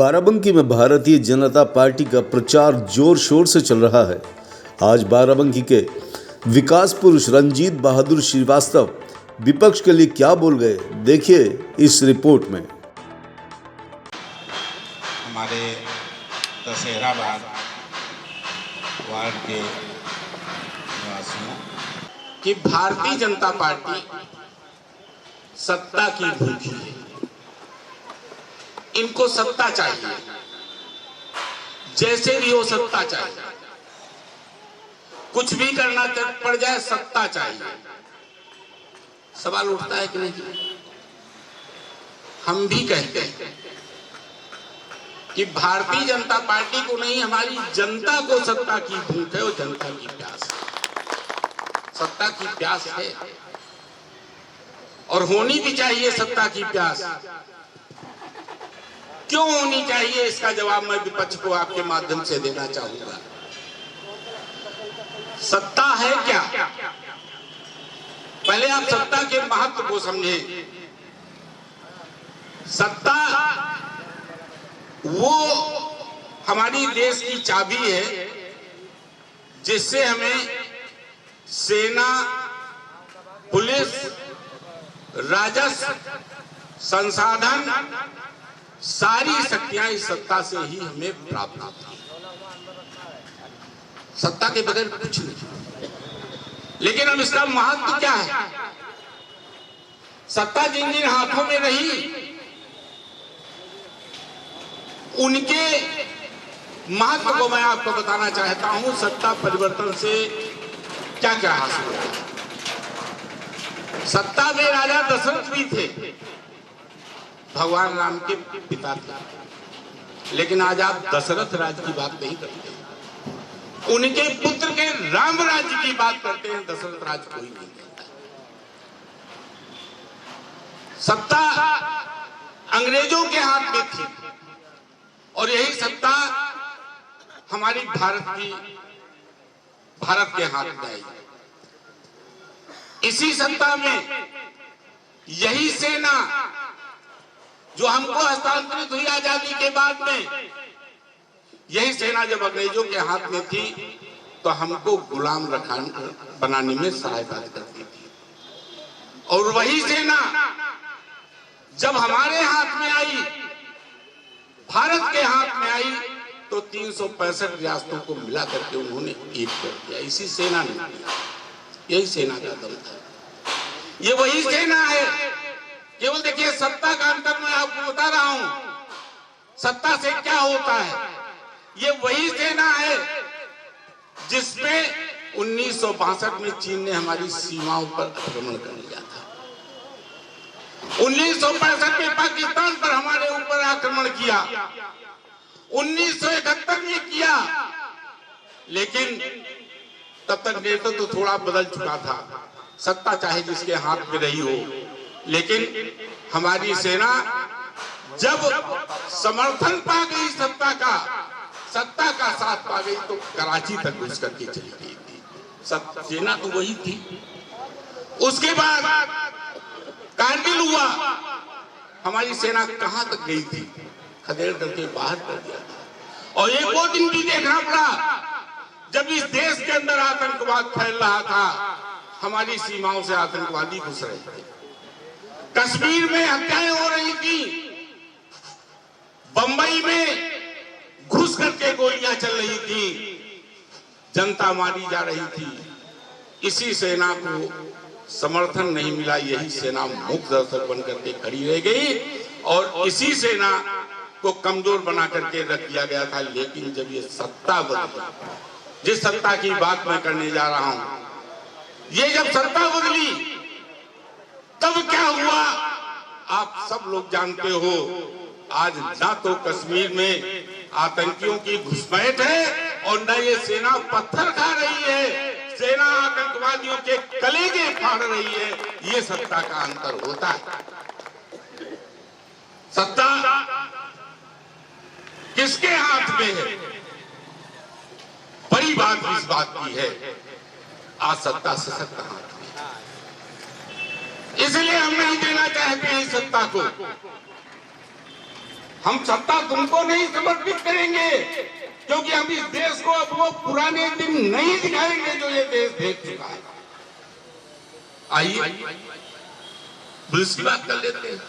बाराबंकी में भारतीय जनता पार्टी का प्रचार जोर शोर से चल रहा है। आज बाराबंकी के विकास पुरुष रंजीत बहादुर श्रीवास्तव विपक्ष के लिए क्या बोल गए, देखिए इस रिपोर्ट में। हमारे दशहराबाद वार्ड के निवासियों कि भारतीय जनता पार्टी सत्ता की भूखी है। इनको सत्ता चाहिए, जैसे भी हो सत्ता चाहिए, कुछ भी करना पड़ जाए सत्ता चाहिए। सवाल उठता है कि नहीं? हम भी कहते हैं कि भारतीय जनता पार्टी को नहीं, हमारी जनता को सत्ता की भूख है और जनता की प्यास है। सत्ता की प्यास है और होनी भी चाहिए सत्ता की प्यास। क्यों होनी चाहिए, इसका जवाब मैं विपक्ष को आपके माध्यम से देना चाहूंगा। सत्ता है क्या? पहले आप सत्ता के महत्व को समझें। सत्ता वो हमारी देश की चाबी है जिससे हमें सेना, पुलिस, राजस्व, संसाधन, सारी शक्तियां इस सत्ता से ही हमें प्राप्त होती हैं। सत्ता के बगैर कुछ नहीं। लेकिन अब इसका महत्व क्या है? सत्ता जिन जिन हाथों में रही, उनके महत्व को मैं आपको बताना चाहता हूं। सत्ता परिवर्तन से क्या क्या हासिल हुआ। सत्ता में राजा दशरथ भी थे, भगवान राम के पिता थे, लेकिन आज आप दशरथ राज्य की बात नहीं करते, उनके पुत्र के राम राज्य की बात करते हैं। दशरथ राज्य कोई नहीं करता। सत्ता अंग्रेजों के हाथ में थी और यही सत्ता हमारी भारत के हाथ में आई। इसी सत्ता में यही सेना जो हमको हस्तांतरित हुई आजादी के बाद में, यही सेना जब अंग्रेजों के हाथ में थी तो हमको गुलाम बनाने में सहायता करती थी। और वही सेना जब हमारे हाथ में आई, भारत के हाथ में आई, तो 365 रियासतों को मिला करके उन्होंने एक कर दिया। इसी सेना ने, यही सेना का दम था। ये वही सेना है। केवल देखिए सत्ता का अंतर मैं आपको बता रहा हूं। सत्ता से क्या होता है? ये वही सेना है जिसमें 1962 में चीन ने हमारी सीमाओं पर आक्रमण कर लिया था। 1965 में पाकिस्तान पर हमारे ऊपर आक्रमण किया, 1971 में किया, लेकिन तब तक नेतृत्व तो थोड़ा बदल चुका था। सत्ता चाहे जिसके हाथ में रही हो, लेकिन हमारी सेना जब समर्थन पा गई, सत्ता का साथ पा गई, तो कराची तक घुस करके चली गई थी। सेना तो वही थी। उसके बाद कारगिल हुआ, हमारी सेना कहां तक गई थी? खदेड़ करके बाहर कर दिया था। और एक वो दिन भी देखना पड़ा जब इस देश के अंदर आतंकवाद फैल रहा था, हमारी सीमाओं से आतंकवादी घुस रहे थे। कश्मीर में हत्याएं हो रही थी, बंबई में घुस करके गोलियां चल रही थी, जनता मारी जा रही थी। इसी सेना को समर्थन नहीं मिला, यही सेना मुक्त दर्शक बन करके खड़ी रह गई और इसी सेना को कमजोर बना करके रख दिया गया था। लेकिन जब ये सत्ता बदली, जिस सत्ता की बात मैं करने जा रहा हूं, ये जब सत्ता बदली तब क्या हुआ आप सब लोग जानते हो। आज ना तो कश्मीर में आतंकियों की घुसपैठ है और न ये सेना पत्थर खा रही है, सेना आतंकवादियों के कलेजे फाड़ रही है। ये सत्ता का अंतर होता है। सत्ता किसके हाथ में है? बड़ी बात इस बात की है, आज सत्ता सशक्त हाथ में। इसलिए हम नहीं देना चाहते हैं सत्ता को। हम सत्ता तुमको नहीं समर्पित करेंगे, क्योंकि हम इस देश को अब वो पुराने दिन नहीं दिखाएंगे जो ये देश देख चुका है। आइए पुलिस की बात कर लेते हैं।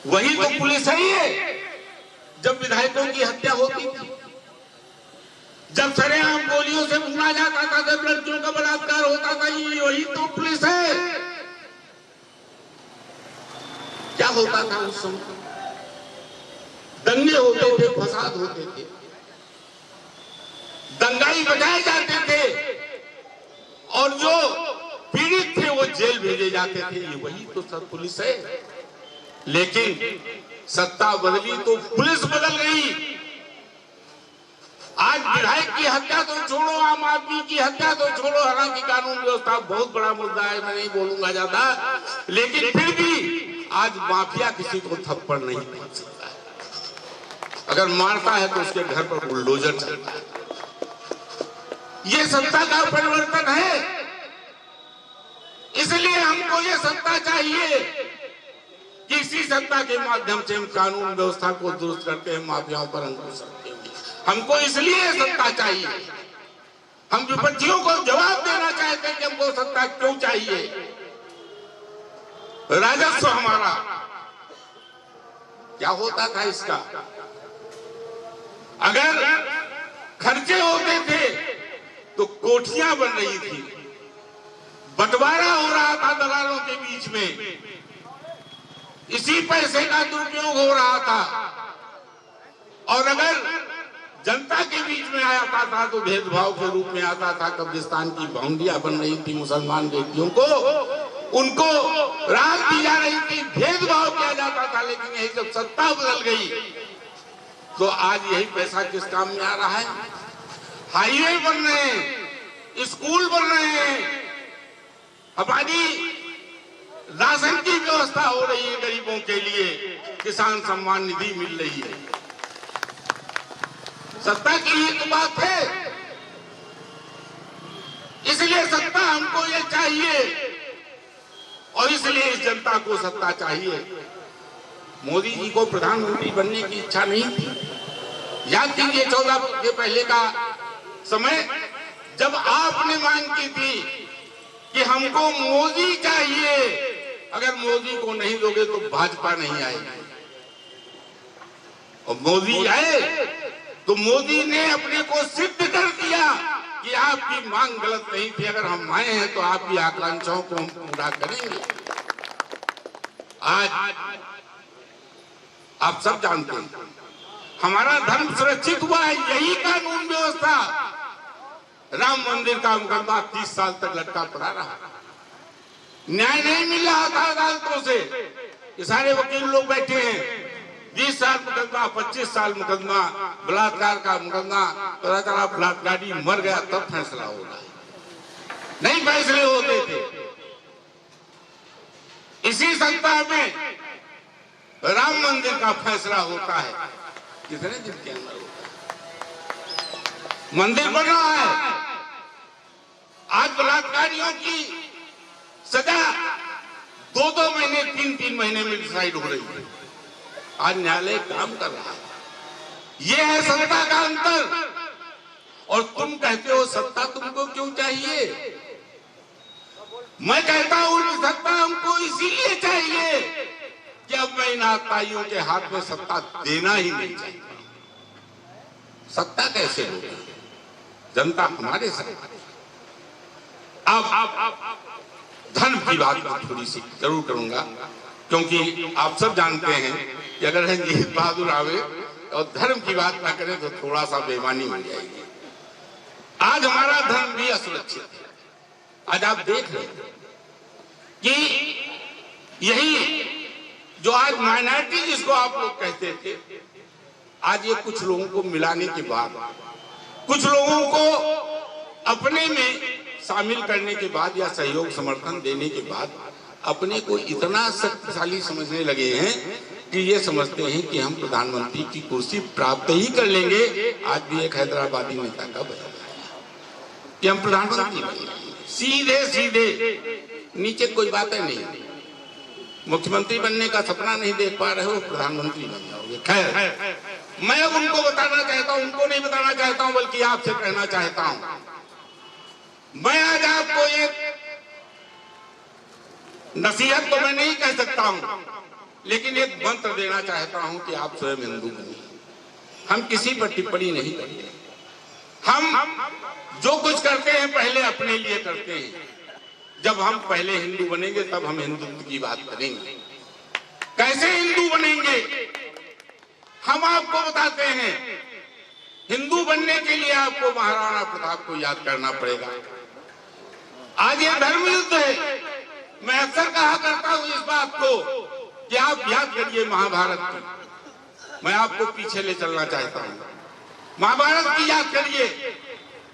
वही तो पुलिस है जब विधायकों की हत्या होती थी, जब सरेआम गोलियों से भूना जाता था, जब लड़कियों का बलात्कार होता था, ये वही तो पुलिस है। क्या होता था उस समय? दंगे होते थे, फसाद होते थे, दंगाई बजाए जाते थे, और जो पीड़ित थे वो जेल भेजे जाते थे। ये वही तो सब पुलिस है। लेकिन सत्ता बदली तो पुलिस बदल गई। आज विधायक की हत्या तो छोड़ो, आम आदमी की हत्या तो छोड़ो, हालांकि कानून व्यवस्था बहुत बड़ा मुद्दा है, मैं नहीं बोलूंगा ज्यादा, लेकिन फिर भी आज माफिया किसी को थप्पड़ नहीं मार सकता है। अगर मारता है तो उसके घर पर बुलडोजर चलता है। ये सत्ता का परिवर्तन है। इसलिए हमको ये सत्ता चाहिए कि इसी सत्ता के माध्यम से हम कानून व्यवस्था को दुरुस्त करते हैं, माफियाओं पर अंकुश रखते हैं। हमको इसलिए सत्ता चाहिए। हम विपक्षियों को जवाब देना चाहते हैं कि हमको सत्ता क्यों चाहिए। राजस्व हमारा क्या होता था इसका? अगर खर्चे होते थे तो कोठियां बन रही थी, बंटवारा हो रहा था दलालों के बीच में, इसी पैसे का दुरुपयोग हो रहा था। और अगर जनता के बीच में आता था तो भेदभाव के रूप में आता था। कब्रिस्तान की बाउंड्रियां बन रही थी, मुसलमान बेटियों को उनको राहत दी जा रही थी, भेदभाव किया जाता था। लेकिन यही जब सत्ता बदल गई तो आज यही पैसा किस काम में आ रहा है? हाईवे बन रहे हैं, स्कूल बन रहे हैं, हमारी राशन की व्यवस्था हो रही है गरीबों के लिए, किसान सम्मान निधि मिल रही है। सत्ता की ही तो बात है। इसलिए सत्ता हमको ये चाहिए और इसलिए इस जनता को सत्ता चाहिए। मोदी जी को प्रधानमंत्री बनने की इच्छा नहीं थी। याद कीजिए 14 के पहले का समय जब आपने मांग की थी कि हमको मोदी चाहिए, अगर मोदी को नहीं दोगे तो भाजपा नहीं आएगी। और मोदी आए तो मोदी ने अपने को सिद्ध कर दिया कि आपकी मांग गलत नहीं थी। अगर हम आए हैं तो आपकी आकांक्षाओं को हम पूरा करेंगे। आज आप सब जानते हैं हमारा धर्म सुरक्षित हुआ है, यही कानून व्यवस्था। राम मंदिर का मुकदमा 30 साल तक लटका पड़ा रहा, न्याय नहीं मिल रहा था अदालतों से। ये सारे वकील लोग बैठे हैं, 20 साल मुकदमा, 25 साल मुकदमा, बलात्कार का मुकदमा, पता चला बलात्कारी मर गया तब फैसला हो रहा है, नहीं फैसले होते थे। इसी सत्ता में राम मंदिर का फैसला होता है, कितने दिन के अंदर होता है। मंदिर बन रहा है, आज बलात्कारियों की सजा 2-2 महीने 3-3 महीने में डिसाइड हो रही है। आज न्यायालय काम कर रहा है। यह है सत्ता का अंतर। और तुम कहते हो सत्ता तुमको क्यों चाहिए? मैं कहता हूं कि सत्ता हमको इसीलिए चाहिए कि अब मैं इन आताइयों के हाथ में सत्ता देना ही नहीं चाहिए। सत्ता कैसे होगी? जनता हमारे साथ। अब धर्म की बात मैं थोड़ी सी जरूर करूंगा, क्योंकि आप सब जानते हैं कि अगर रंजीत बहादुर आवे और धर्म की बात ना करें तो थोड़ा सा बेईमानी हो जाएगी। आज हमारा धर्म भी असुरक्षित है। आज आप देख रहे हैं कि यही जो आज माइनॉरिटी जिसको आप लोग कहते थे, आज ये कुछ लोगों को मिलाने के बाद, कुछ लोगों को अपने में शामिल करने के बाद या सहयोग समर्थन देने के बाद अपने को इतना शक्तिशाली समझने लगे हैं कि ये समझते हैं कि हम प्रधानमंत्री की कुर्सी प्राप्त ही कर लेंगे। आज भी एक हैदराबादी नेता का बयान कि हम प्रधानमंत्री बनेंगे, सीधे सीधे, नीचे कोई बातें नहीं। मुख्यमंत्री बनने का सपना नहीं देख पा रहे हो, प्रधानमंत्री बन जाओगे। खैर, मैं उनको बताना चाहता हूं, उनको नहीं बताना चाहता हूं, बल्कि आपसे कहना चाहता हूं। मैं आज आपको एक नसीहत तो मैं नहीं कह सकता हूं, लेकिन एक मंत्र देना चाहता हूं कि आप स्वयं हिंदू बनिए। हम किसी पर टिप्पणी नहीं करते। हम जो कुछ करते हैं पहले अपने लिए करते हैं। जब हम पहले हिंदू बनेंगे तब हम हिंदुत्व की बात करेंगे। कैसे हिंदू बनेंगे हम आपको बताते हैं। हिंदू बनने के लिए आपको महाराणा प्रताप को याद करना पड़ेगा। आज ये धर्म युद्ध है। मैं अक्सर कहा करता हूं इस बात को कि आप याद करिए महाभारत की। मैं आपको पीछे ले चलना चाहता हूं। महाभारत की याद करिए।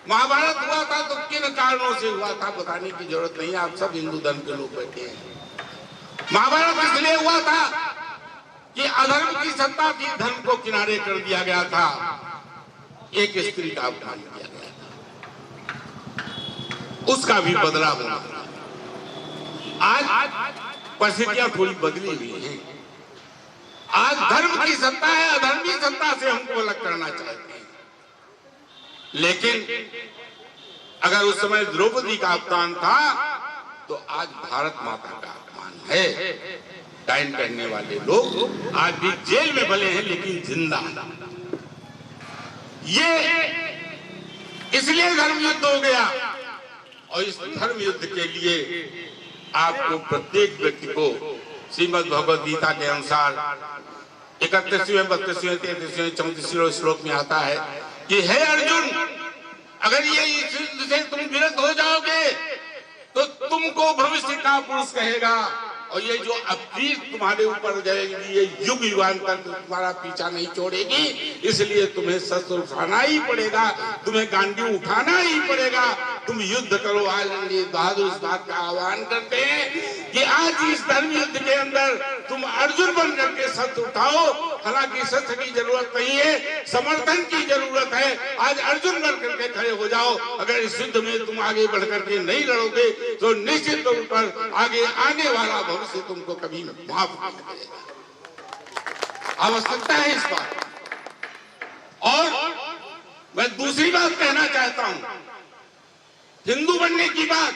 महाभारत हुआ था तो किन कारणों से हुआ था बताने की जरूरत नहीं, आप सब हिंदू धर्म के लोग बैठे हैं। महाभारत इसलिए हुआ था कि अधर्म की सत्ता थी, धर्म को किनारे कर दिया गया था, एक स्त्री का अपमान किया गया था, उसका भी बदला होना था। आज परिस्थितियां थोड़ी बदली हुई हैं। आज धर्म की सत्ता है, अधर्मी सत्ता से हमको अलग करना चाहते हैं। लेकिन अगर उस समय द्रौपदी का अपमान था तो आज भारत माता का अपमान है। डायन करने वाले लोग आज भी जेल में भले हैं लेकिन जिंदा। ये इसलिए धर्म युद्ध हो गया। और इस धर्म युद्ध के लिए आपको प्रत्येक व्यक्ति को श्रीमद् भगवद गीता के अनुसार 31वें 32वें 33वें 34वें श्लोक में आता है कि हे अर्जुन, अगर ये इस युद्ध से तुम विरत हो जाओगे तो तुमको भविष्य का पुरुष कहेगा। और ये जो अपील तुम्हारे ऊपर जाएगी ये युग युगांतर तुम्हारा पीछा नहीं छोड़ेगी। इसलिए तुम्हें शस्त्र उठाना ही पड़ेगा, तुम्हें गांडी उठाना ही पड़ेगा, तुम युद्ध करो। आज बहादुर इस बात का आह्वान करते हैं कि आज इस धर्म युद्ध के अंदर तुम अर्जुन बन करके शस्त्र उठाओ। हालांकि शस्त्र की जरूरत नहीं है, समर्थन की जरूरत है। आज अर्जुन बन करके खड़े हो जाओ। अगर इस युद्ध में तुम आगे बढ़ करके नहीं लड़ोगे तो निश्चित तौर पर आगे आने वाला भविष्य तुमको कभी माफ नहीं करेगा। आवश्यकता है इस बात। और मैं दूसरी बात कहना चाहता हूं, हिंदू बनने की बात,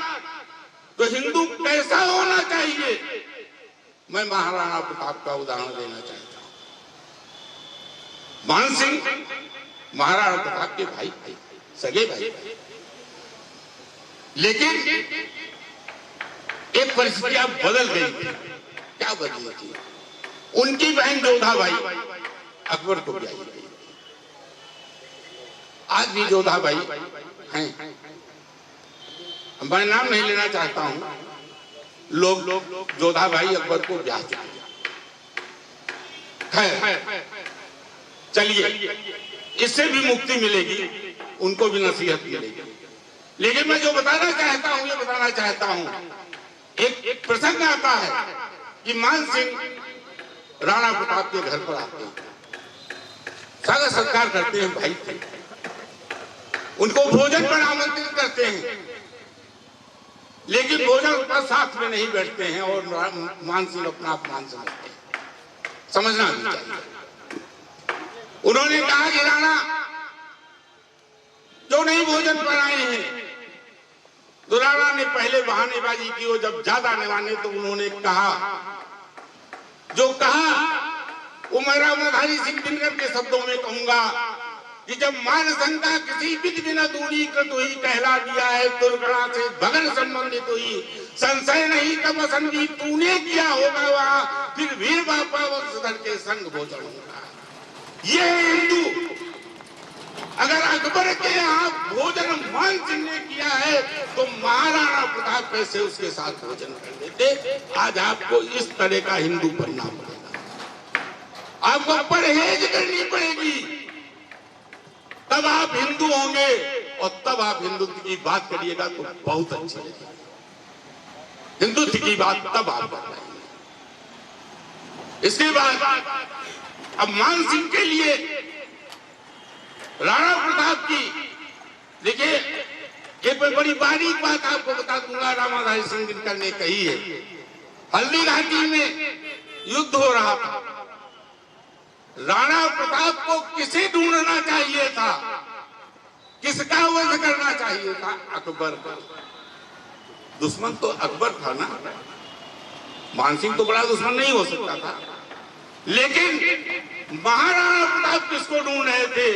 तो हिंदू कैसा होना चाहिए। मैं महाराणा प्रताप का उदाहरण देना चाहता हूं। मान सिंह महाराणा प्रताप के भाई थे, सगे भाई। लेकिन एक परिस्थिति अब बदल गई थी। क्या बदली थी? उनकी बहन जोधा बाई अकबर को ब्याही गई। आज भी जोधा बाई हैं, मैं नाम नहीं लेना चाहता हूं। लोग जोधा बाई अकबर को ब्याह चुके। खैर चलिए, इससे भी मुक्ति मिलेगी, उनको भी नसीहत मिलेगी। लेकिन मैं जो बताना चाहता हूं, ये बताना चाहता हूं, एक प्रसंग आता है कि मान सिंह राणा प्रताप के घर पर आते हैं, स्वागत सत्कार करते हैं, भाई थे, उनको भोजन पर आमंत्रित करते हैं। लेकिन भोजन पर साथ में नहीं बैठते हैं और मान सिंह अपना अपमान समझते हैं। समझना भी चाहिए। उन्होंने कहा कि राणा जो नहीं भोजन पर आए हैं। तो राणा ने पहले बहानेबाजी की और जब ज्यादा नहीं माने तो उन्होंने कहा, जो कहा वो मैं रामाधारी सिंह दिनकर के शब्दों में कहूंगा कि जब मान शंका किसी विधि बिना दूरी कृत हुई, कहला दिया है दुर्घटना से भगन संबंधित हुई, संशय नहीं तब असंधि तूने किया होगा वहां, फिर वीर बापा वंशधर के संग भोजन होगा। ये हिंदू। अगर अकबर के यहाँ भोजन मान सिंह ने किया है तो महाराणा प्रताप कैसे उसके साथ भोजन कर लेते। आज आपको इस तरह का हिंदू बनना पड़ेगा, आपको परहेज करनी पड़ेगी, तब आप हिंदू होंगे। और तब आप हिंदुत्व की बात करिएगा तो बहुत अच्छी लगेगी। हिंदुत्व की बात तब आप बताएंगे। इसके बाद अब मान सिंह के लिए राणा प्रताप की, देखिए एक बड़ी बारीक बात आपको बता दूंगा, रामाधारी सिंह दिनकर ने कही है। हल्दी घाटी में युद्ध हो रहा था। राणा प्रताप को किसे ढूंढना चाहिए था, किसका वध करना चाहिए था? अकबर का। दुश्मन तो अकबर था ना, मानसिंह तो बड़ा दुश्मन नहीं हो सकता था। लेकिन महाराणा प्रताप किसको ढूंढ रहे थे?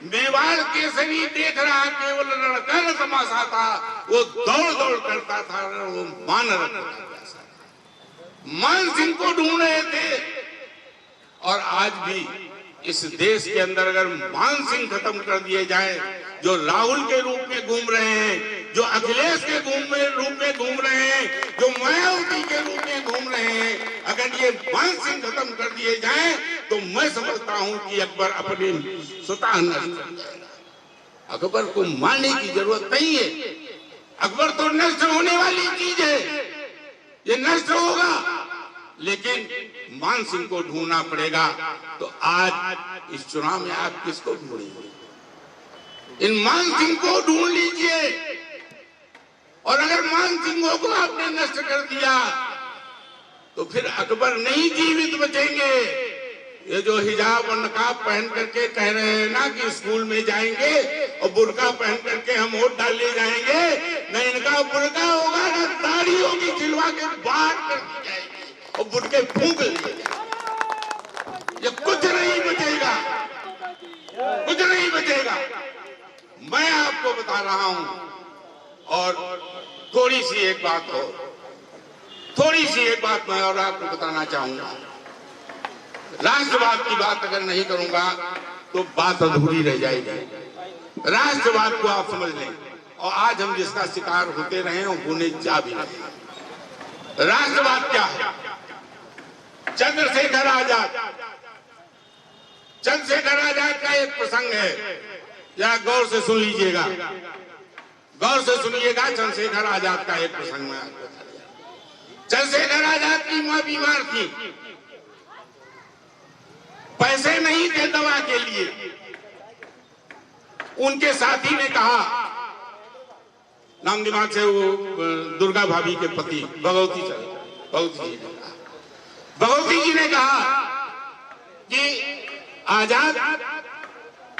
मेवाड़ केसरी देख रहा केवल रणकर तमाशा था, वो दौड़ दौड़ करता था, वो मान सिंह को ढूंढ रहे थे। और आज भी इस देश के अंदर अगर मान सिंह खत्म कर दिए जाए, जो राहुल के रूप में घूम रहे हैं, जो अखिलेश के रूप में घूम रहे हैं, जो मायावती के रूप में घूम रहे हैं, अगर ये मान सिंह खत्म कर दिए जाए तो मैं समझता हूं कि अकबर अपने स्वतः नष्ट हो जाएगा। अकबर को मारने की जरूरत नहीं है। अकबर तो नष्ट होने वाली चीज है, ये नष्ट होगा। लेकिन मान सिंह को ढूंढना पड़ेगा। तो आज इस चुनाव में आप किसको ढूंढेंगे? इन मान सिंह को ढूंढ लीजिए। और अगर मान सिंह को आपने नष्ट कर दिया तो फिर अकबर नहीं जीवित बचेंगे। ये जो हिजाब और नकाब पहन करके कह रहे हैं ना कि स्कूल में जाएंगे और बुर्का पहन करके हम वोट डालने जाएंगे, न इनका बुर्का होगा न दाढ़ी होगी, खिलवा के बाहर कर दी जाएगी और बुर्के फूंक लिए। ये कुछ नहीं बचेगा, कुछ नहीं बचेगा। मैं आपको बता रहा हूं। और थोड़ी सी एक बात मैं और आपको बताना चाहूंगा। राष्ट्रवाद की बात अगर नहीं करूंगा तो बात अधूरी रह जाएगी। राष्ट्रवाद को आप समझ लें, और आज हम जिसका शिकार होते रहे हैं होने जा भी रहे। राष्ट्रवाद क्या है? चंद्रशेखर आजाद का एक प्रसंग है, जरा गौर से सुन लीजिएगा, गौर से सुनिएगा। चंद्रशेखर आजाद का एक प्रसंग में आपको बता दिया। चंद्रशेखर आजाद की मां बीमार थी, पैसे नहीं थे दवा के लिए। उनके साथी ने कहा, नाम दिमाग से वो दुर्गा भाभी के पति भगवती जी ने कहा कि आजाद,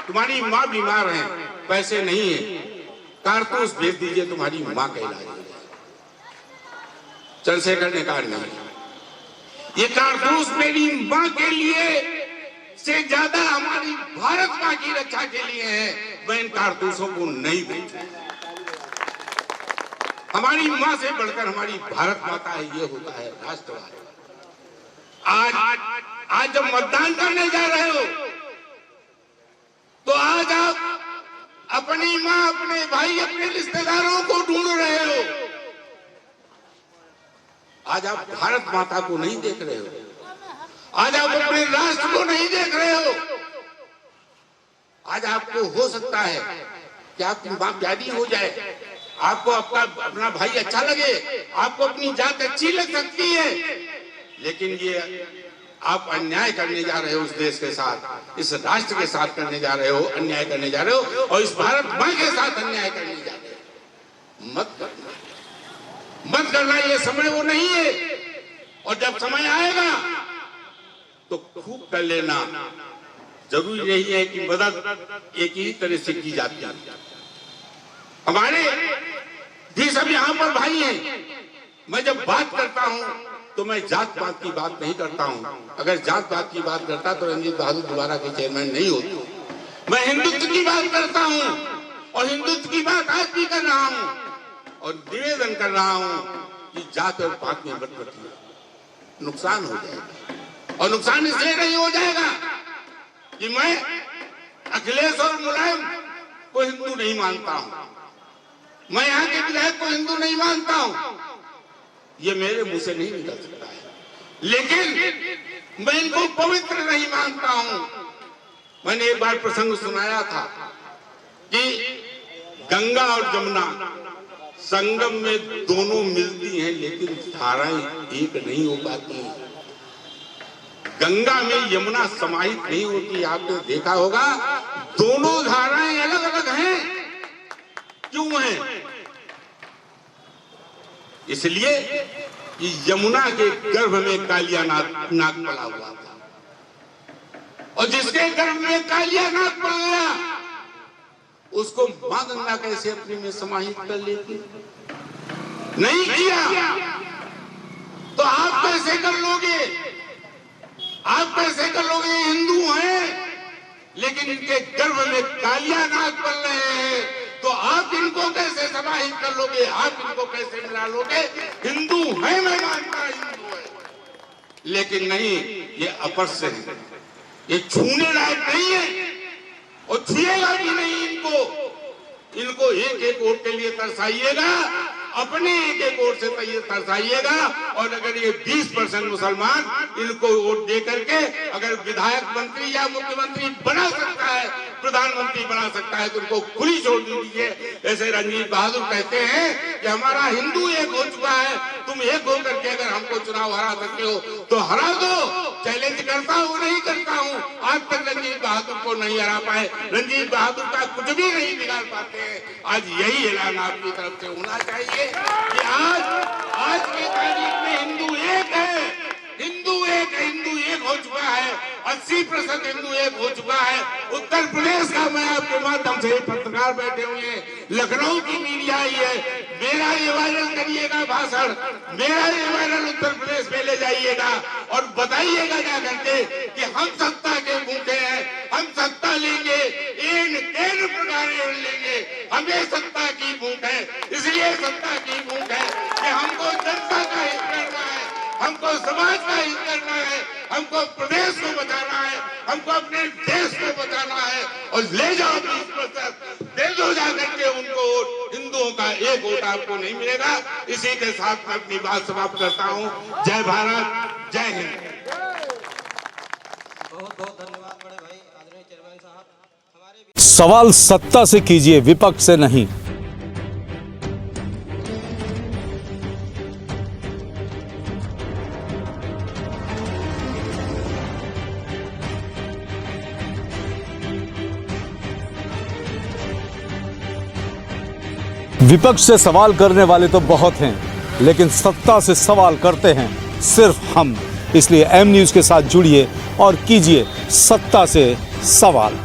तुम्हारी मां बीमार है, पैसे नहीं है, कारतूस भेज दीजिए, तुम्हारी मां का इलाज हो जाए। चंद्रशेखर ने कहा नहीं, ये कारतूस मेरी मां के लिए से ज्यादा हमारी भारत मां की रक्षा के लिए है, मैं इन कारतूसों को नहीं बेचूंगा। हमारी मां से बढ़कर हमारी भारत माता है, ये होता है राष्ट्रवाद। आज जब मतदान करने जा रहे हो तो आज आप अपनी मां, अपने भाई, अपने रिश्तेदारों को ढूंढ रहे हो। आज आप भारत माता को नहीं देख रहे हो, आज आप अपने राष्ट्र को नहीं देख रहे हो। आज आपको हो सकता है कि आपकी मां प्यारी हो जाए, आपको अपना भाई अच्छा लगे, आपको अपनी जात अच्छी लग सकती है, लेकिन ये आप अन्याय करने जा रहे हो उस देश के साथ, इस राष्ट्र के साथ करने जा रहे हो, अन्याय करने जा रहे हो, और इस भारत मां के साथ अन्याय करने जा रहे हो। मत करना, ये समय वो नहीं है। और जब समय आएगा तो खूब कर लेना। जरूरी नहीं है कि मदद एक ही तरह से की जाती है। हमारे भी सब यहाँ पर भाई हैं। मैं जब बात करता हूँ तो मैं जात पात की बात नहीं करता हूँ। अगर जात पात की बात करता तो रणजीत बहादुर दोबारा के चेयरमैन नहीं होते। मैं हिंदुत्व की बात करता हूँ और हिंदुत्व की बात आज भी कर रहा हूँ, और निवेदन कर रहा हूँ कि जात और पात में मत रखिए, नुकसान हो जाएगा। और नुकसान इसलिए नहीं हो जाएगा कि मैं अखिलेश और मुलायम को हिंदू नहीं मानता हूँ, मैं यहाँ के विधायक को हिंदू नहीं मानता हूँ, ये मेरे मुंह से नहीं निकल सकता है। लेकिन मैं इनको पवित्र नहीं मानता हूँ। मैंने एक बार प्रसंग सुनाया था कि गंगा और जमुना संगम में दोनों मिलती हैं, लेकिन धाराएं एक नहीं हो पाती। गंगा में यमुना समाहित नहीं होती। आपने देखा होगा दोनों धाराएं अलग अलग हैं। क्यों हैं? इसलिए कि यमुना के गर्भ में कालिया नाग पला हुआ था, और जिसके गर्भ में कालिया नाग पड़ गया उसको मां गंगा कैसे अपने में समाहित कर लेती? नहीं किया तो आप कैसे कर लोगे? आप कैसे कर लोगे? हिंदू हैं लेकिन इनके गर्भ में कालिया नाग पल रहे हैं, तो आप इनको कैसे समाहित कर लोगे? आप इनको कैसे मिला लोगे? हिंदू है, मैं मानता हिंदू है, लेकिन नहीं, ये अपस्य है, ये छूने लायक नहीं है और छुएगा भी नहीं इनको। इनको एक एक वोट के लिए तरसाइएगा, अपने एक एक वोट से तरसाइएगा, और अगर ये 20% मुसलमान इनको वोट दे करके अगर विधायक मंत्री या मुख्यमंत्री बना सकता है, प्रधानमंत्री बना सकता है, तो उनको खुली छोड़ दीजिए। ऐसे रंजीत बहादुर कहते हैं कि हमारा हिंदू एक हो चुका है, तुम एक हो करके अगर हमको चुनाव हरा सकते हो तो हरा दो। चैलेंज करता हूँ, नहीं करता हूँ, आज तक रंजीत बहादुर को नहीं हरा पाए, रंजीत बहादुर का कुछ भी नहीं बिगाड़ पाते हैं। आज यही ऐलान आपकी तरफ से होना चाहिए कि आज की तारीख में हिंदू एक है, हिंदू एक हो चुका है, 80% हिंदू एक हो चुका है। उत्तर प्रदेश का, मैं आपके माध्यम से पत्रकार बैठे हुए हैं, लखनऊ की मीडिया आई है, मेरा ये वायरल करिएगा भाषण, मेरा ये वायरल उत्तर प्रदेश में ले जाइएगा और बताइएगा क्या करके कि हम सत्ता के भूखे हैं, हम सत्ता लेंगे, इन प्रकार लेंगे, हमें सत्ता की भूख है। इसलिए सत्ता की भूख है कि हमको जनता का हित करना है, हमको समाज का हित करना है, हमको प्रदेश को बचाना है, हमको अपने देश को बचाना है, और ले जाओ 20%, दे दो जाकर के उनको वोट। हिंदुओं का एक वोट आपको नहीं मिलेगा। इसी के साथ मैं अपनी बात समाप्त करता हूँ। जय भारत, जय हिंद। बहुत बहुत धन्यवाद बड़े भाई, आदरणीय चेयरमैन साहब। सवाल सत्ता से कीजिए, विपक्ष से नहीं। विपक्ष से सवाल करने वाले तो बहुत हैं, लेकिन सत्ता से सवाल करते हैं सिर्फ हम। इसलिए एम न्यूज़ के साथ जुड़िए और कीजिए सत्ता से सवाल।